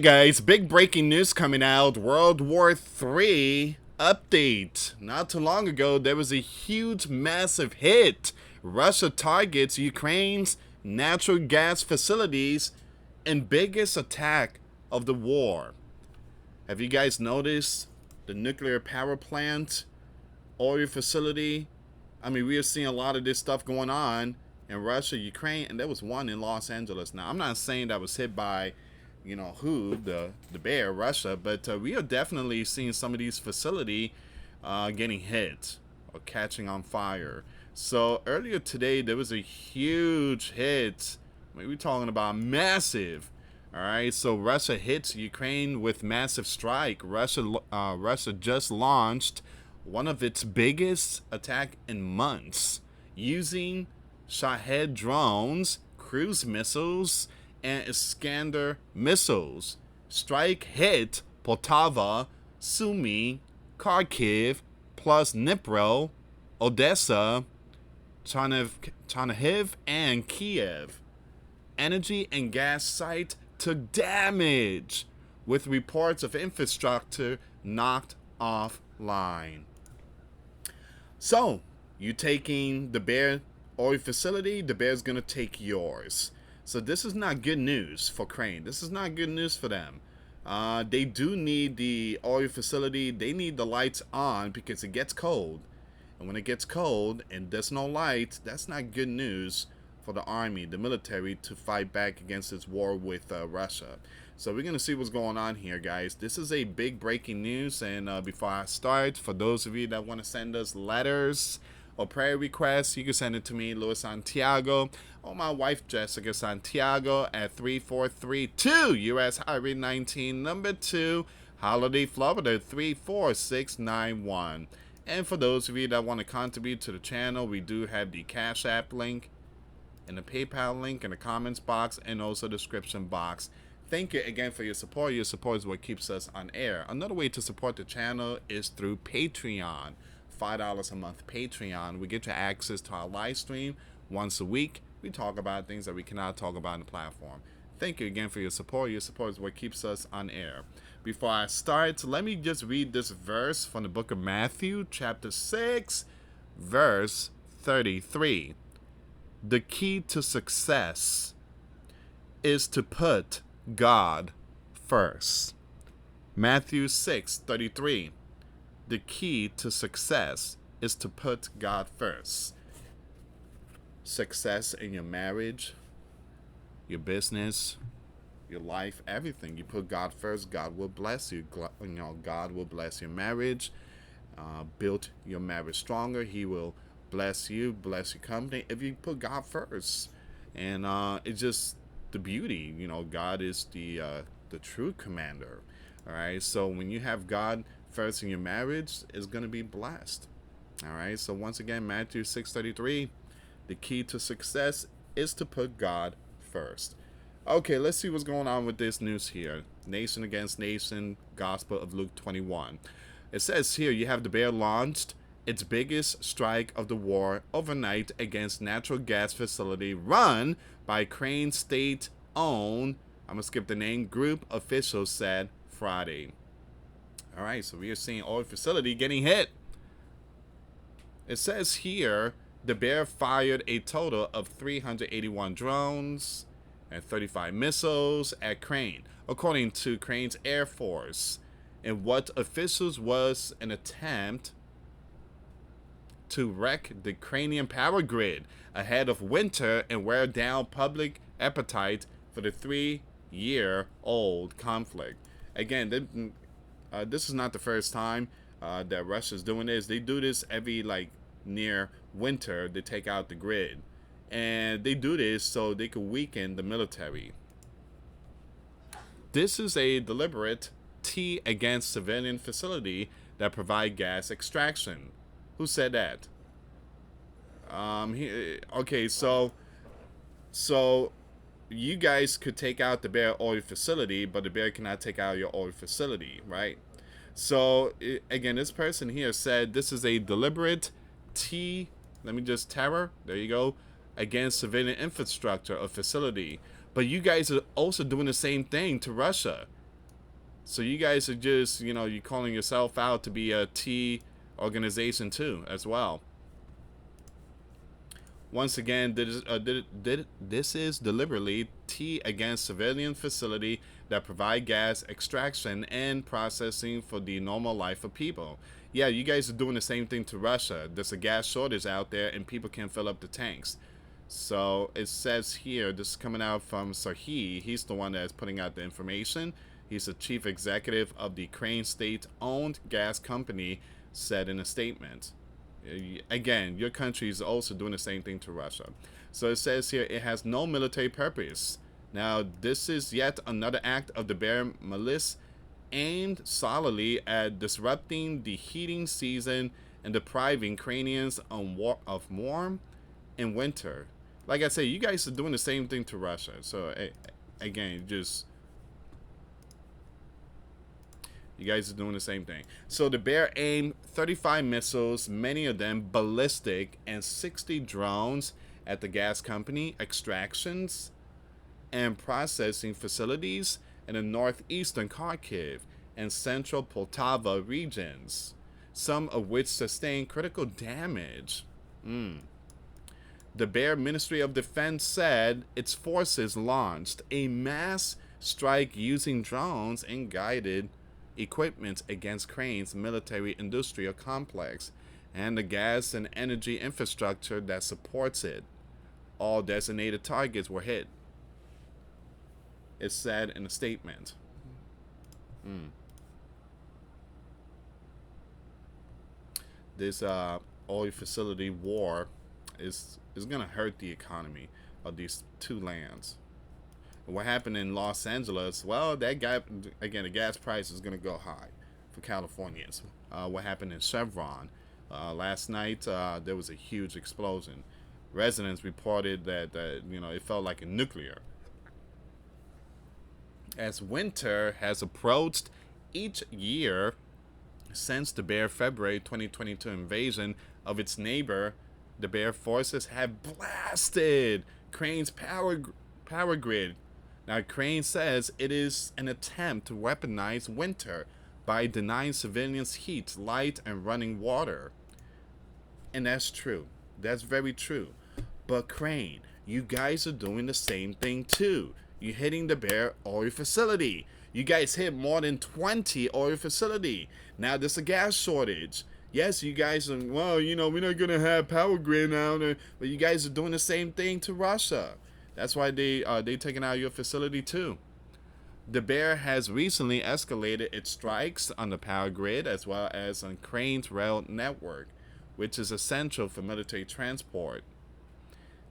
guys, big breaking news coming out. World War III update. Not too long ago, there was a huge, massive hit. Russia targets Ukraine's natural gas facilities and biggest attack of the war. Have you guys noticed the nuclear power plant, oil facility? I mean, we are seeing a lot of this stuff going on in Russia, Ukraine, and there was one in Los Angeles. Now, I'm not saying that was hit by the bear, Russia, but we are definitely seeing some of these facility getting hit or catching on fire. So earlier today there was a huge hit. I mean, we're talking about massive. All right, so Russia hits Ukraine with massive strike. Russia just launched one of its biggest attack in months using Shahed drones, cruise missiles, and Iskander missiles. Strike hit Poltava, Sumy, Kharkiv, plus Dnipro, Odessa, Chernihiv, and Kiev. Energy and gas site took damage, with reports of infrastructure knocked offline. So, you taking the Bear oil facility, the Bear's gonna take yours. So this is not good news for Crane. This is not good news for them. They do need the oil facility. They need the lights on because it gets cold. And when it gets cold and there's no light, that's not good news for the army, the military, to fight back against this war with Russia. So we're going to see what's going on here, guys. This is a big breaking news. And before I start, for those of you that want to send us letters or prayer requests, you can send it to me, US Santiago, or my wife, Jessica Santiago, at 3432 US Highway 19, number 2, Holiday, Florida, 34691. And for those of you that want to contribute to the channel, we do have the Cash App link and the PayPal link in the comments box and also the description box. Thank you again for your support. Your support is what keeps us on air. Another way to support the channel is through Patreon. $5 a month Patreon. We get you access to our live stream once a week. We talk about things that we cannot talk about on the platform. Thank you again for your support. Your support is what keeps us on air. Before I start, let me just read this verse from the book of Matthew, chapter 6, verse 33. The key to success is to put God first. Matthew 6:33. The key to success is to put God first. Success in your marriage, your business, your life, everything. You put God first, God will bless you. God will bless your marriage, build your marriage stronger. He will bless you, bless your company if you put God first. And it's just the beauty. God is the true commander. All right. So when you have God first in your marriage, is going to be blessed. All right. So once again, Matthew 6:33, the key to success is to put God first. Okay, let's see what's going on with this news here. Nation against nation, Gospel of Luke 21. It says here, you have the Bear launched its biggest strike of the war overnight against natural gas facility run by Crane state-owned, I'm going to skip the name, group officials said Friday. All right, so we are seeing oil facility getting hit. It says here, the Bear fired a total of 381 drones and 35 missiles at Crane, according to Crane's Air Force, in what officials was an attempt to wreck the Ukrainian power grid ahead of winter and wear down public appetite for the 3-year-old conflict. Again, this is not the first time that Russia's doing this. They do this every near winter. They take out the grid, and they do this so they could weaken the military. This is a deliberate T against civilian facility that provide gas extraction. Who said that? Okay, so you guys could take out the Bear oil facility, but the Bear cannot take out your oil facility, right? So again, this person here said this is a deliberate terror, there you go, against civilian infrastructure or facility. But you guys are also doing the same thing to Russia. So you guys are just, you're calling yourself out to be a T organization too, as well. Once again, this is deliberately T against civilian facility that provide gas extraction and processing for the normal life of people. Yeah, you guys are doing the same thing to Russia. There's a gas shortage out there and people can't fill up the tanks. So it says here, this is coming out from Sarhi. He's the one that's putting out the information. He's the chief executive of the Ukraine state-owned gas company, said in a statement. Again, your country is also doing the same thing to Russia. So it says here it has no military purpose. Now, this is yet another act of the Bear milice aimed solidly at disrupting the heating season and depriving Ukrainians of warm in winter. Like I say, you guys are doing the same thing to Russia. So, again, just you guys are doing the same thing. So the Bear aimed 35 missiles, many of them ballistic, and 60 drones at the gas company, extractions, and processing facilities in the northeastern Kharkiv and central Poltava regions, some of which sustained critical damage. The Bear Ministry of Defense said its forces launched a mass strike using drones and guided equipment against Crane's military industrial complex and the gas and energy infrastructure that supports it. All designated targets were hit, it said in a statement. This oil facility war is going to hurt the economy of these two lands. What happened in Los Angeles? Well, that guy, again, the gas price is going to go high for Californians. What happened in Chevron? Last night, there was a huge explosion. Residents reported that, it felt like a nuclear. As winter has approached each year since the Bear February 2022 invasion of its neighbor, the Bear forces have blasted Crane's power grid. Now, Crane says it is an attempt to weaponize winter by denying civilians heat, light, and running water. And that's true. That's very true. But Crane, you guys are doing the same thing too. You're hitting the Bear oil facility. You guys hit more than 20 oil facility. Now there's a gas shortage. Yes, you guys are, well, we're not going to have power grid now, but you guys are doing the same thing to Russia. That's why they taking out your facility too. The Bear has recently escalated its strikes on the power grid as well as on Crane's rail network, which is essential for military transport.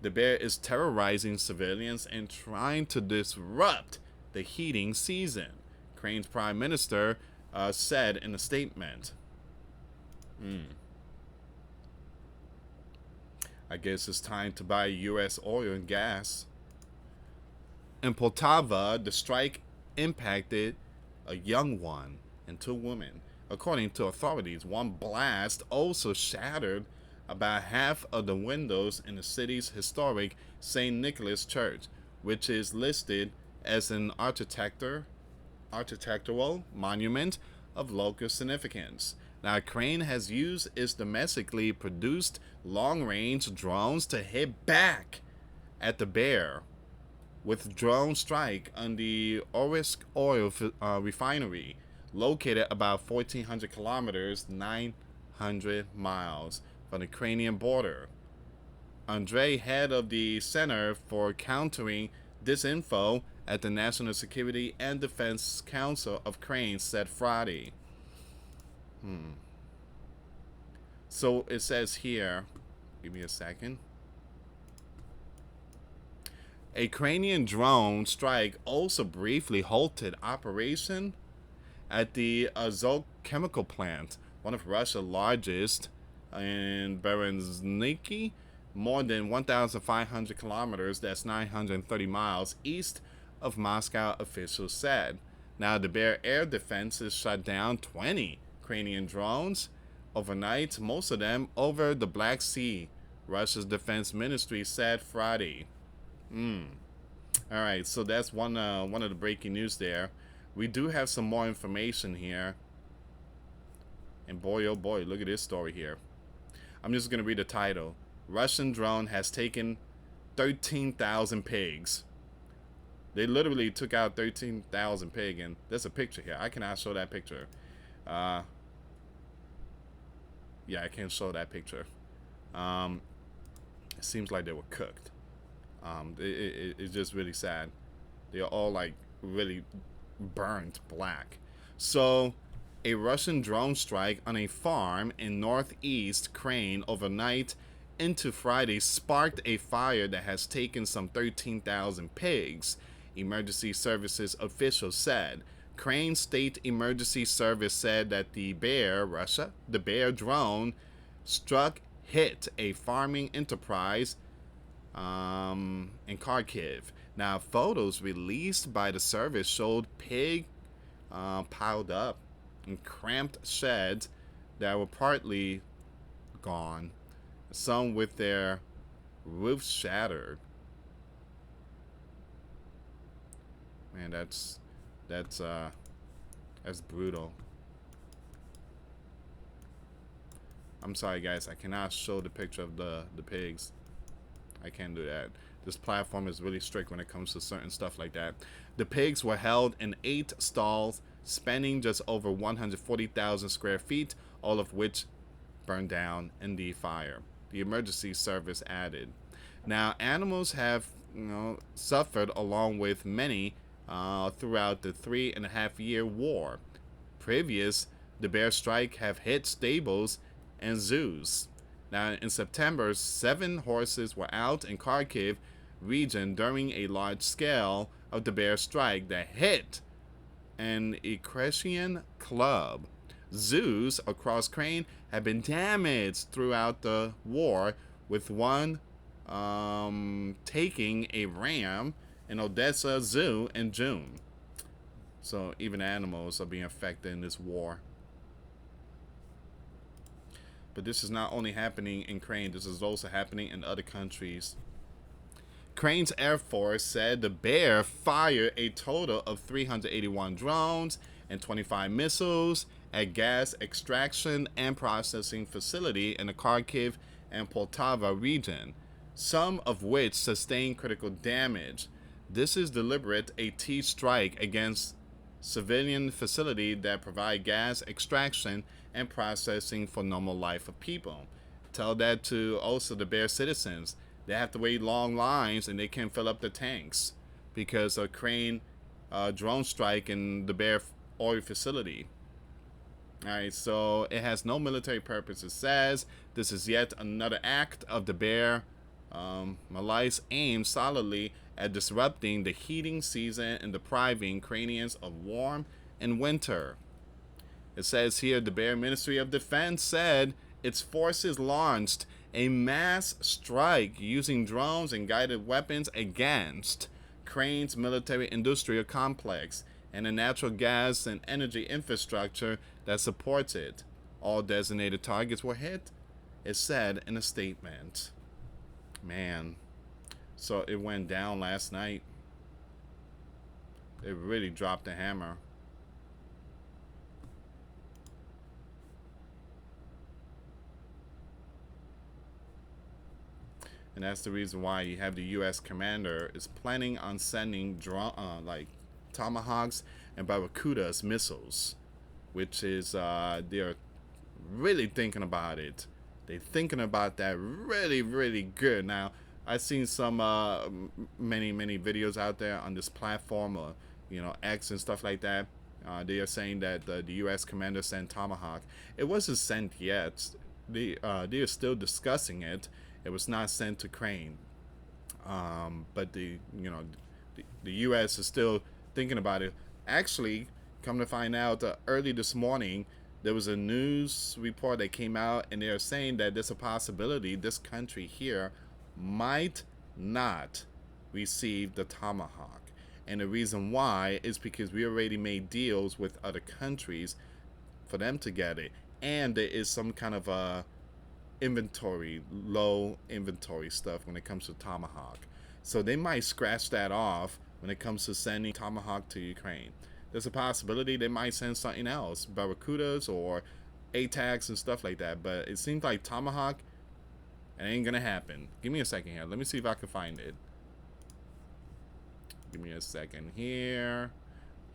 The Bear is terrorizing civilians and trying to disrupt the heating season, Crane's prime minister said in a statement. I guess it's time to buy US oil and gas. In Poltava, the strike impacted a young one and two women. According to authorities, one blast also shattered about half of the windows in the city's historic St. Nicholas Church, which is listed as an architectural monument of local significance. Now, Crane has used its domestically produced long-range drones to hit back at the Bear with drone strike on the Orisk oil refinery, located about 1,400 kilometers, 900 miles from the Ukrainian border. Andrei, head of the Center for Countering Disinfo at the National Security and Defense Council of Crane, said Friday. So it says here, give me a second. A Ukrainian drone strike also briefly halted operation at the Azov chemical plant, one of Russia's largest, in Berezhniki, more than 1,500 kilometers, that's 930 miles east of Moscow, officials said. Now, the Bear Air Defenses shot down 20 Ukrainian drones overnight, most of them over the Black Sea, Russia's defense ministry said Friday. All right, so that's one of the breaking news there. We do have some more information here. And boy, oh boy, look at this story here. I'm just going to read the title. Russian drone has taken 13,000 pigs. They literally took out 13,000 pig, and there's a picture here. I cannot show that picture. Uh, yeah, I can't show that picture. It seems like they were cooked. It's just really sad. They're all like really burnt black. So, a Russian drone strike on a farm in northeast Ukraine overnight into Friday sparked a fire that has taken some 13,000 pigs, emergency services officials said. Ukraine State Emergency Service said that the Bear drone hit a farming enterprise in Kharkiv. Now, photos released by the service showed pig piled up in cramped sheds that were partly gone, some with their roofs shattered. Man, that's brutal. I'm sorry, guys. I cannot show the picture of the pigs. I can't do that. This platform is really strict when it comes to certain stuff like that. The pigs were held in 8 stalls, spanning just over 140,000 square feet, all of which burned down in the fire. The emergency service added. Now, animals have suffered along with many throughout the 3.5-year war. The bear strike have hit stables and zoos. Now, in September, 7 horses were out in Kharkiv region during a large scale of the bear strike that hit an equestrian club. Zoos across Ukraine have been damaged throughout the war, with one taking a ram in Odessa Zoo in June. So even animals are being affected in this war. But this is not only happening in Ukraine, this is also happening in other countries. Ukraine's Air Force said the Bear fired a total of 381 drones and 25 missiles at gas extraction and processing facility in the Kharkiv and Poltava region, some of which sustained critical damage. This is deliberate AT strike against civilian facility that provide gas extraction and processing for normal life of people. Tell that to also the Bear citizens. They have to wait long lines and they can't fill up the tanks because of crane drone strike in the Bear oil facility. Alright, so it has no military purpose. It says this is yet another act of the Bear malice aimed solidly at disrupting the heating season and depriving Ukrainians of warmth in winter. It says here the Bear Ministry of Defense said its forces launched a mass strike using drones and guided weapons against Ukraine's military industrial complex and the natural gas and energy infrastructure that supports it. All designated targets were hit, it said in a statement. Man, so it went down last night. It really dropped the hammer. And that's the reason why you have the U.S. commander is planning on sending like Tomahawks and Barracudas missiles, which is they're really thinking about it. They're thinking about that really, really good. Now, I've seen some many videos out there on this platform, or X and stuff like that. They are saying that the U.S. commander sent Tomahawk. It wasn't sent yet. They are still discussing it. It was not sent to Ukraine, but the U.S. is still thinking about it. Actually, come to find out, early this morning there was a news report that came out, and they are saying that there's a possibility this country here might not receive the Tomahawk, and the reason why is because we already made deals with other countries for them to get it, and there is some kind of a low inventory stuff when it comes to Tomahawk. So they might scratch that off when it comes to sending Tomahawk to Ukraine. there's a possibility they might send something else, barracudas or ATACs and stuff like that. But it seems like Tomahawk, it ain't gonna happen. Give me a second here. Let me see if I can find it. Give me a second here.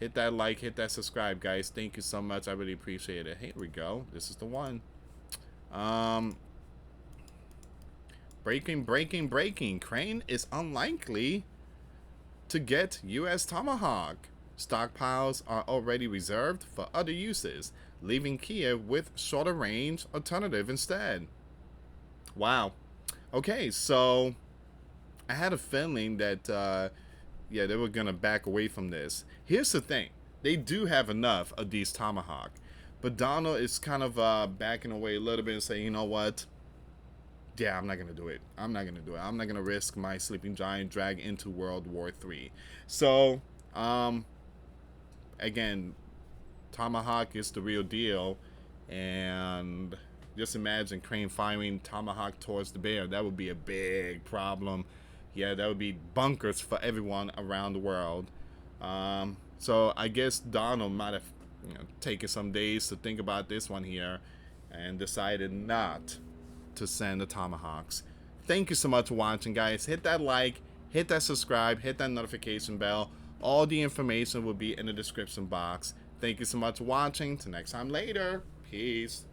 Hit that like, hit that subscribe, guys. Thank you so much. I really appreciate it. Here we go. This is the one. Breaking. Crane is unlikely to get US Tomahawk. Stockpiles are already reserved for other uses, leaving Kiev with shorter range alternative instead. Wow. Okay, so I had a feeling that yeah, they were gonna back away from this. Here's the thing: they do have enough of these Tomahawk, but Donald is kind of backing away a little bit and saying, you know what? Yeah, I'm not gonna do it. I'm not gonna risk my sleeping giant drag into World War III. So, again, Tomahawk is the real deal, and just imagine Crane firing Tomahawk towards the bear. That would be a big problem. Yeah, that would be bunkers for everyone around the world. So I guess Donald might have taken some days to think about this one here and decided not to send the Tomahawks. Thank you so much for watching, guys. Hit that like, hit that subscribe, hit that notification bell. All the information will be in the description box. Thank you so much for watching. Till next time later. Peace.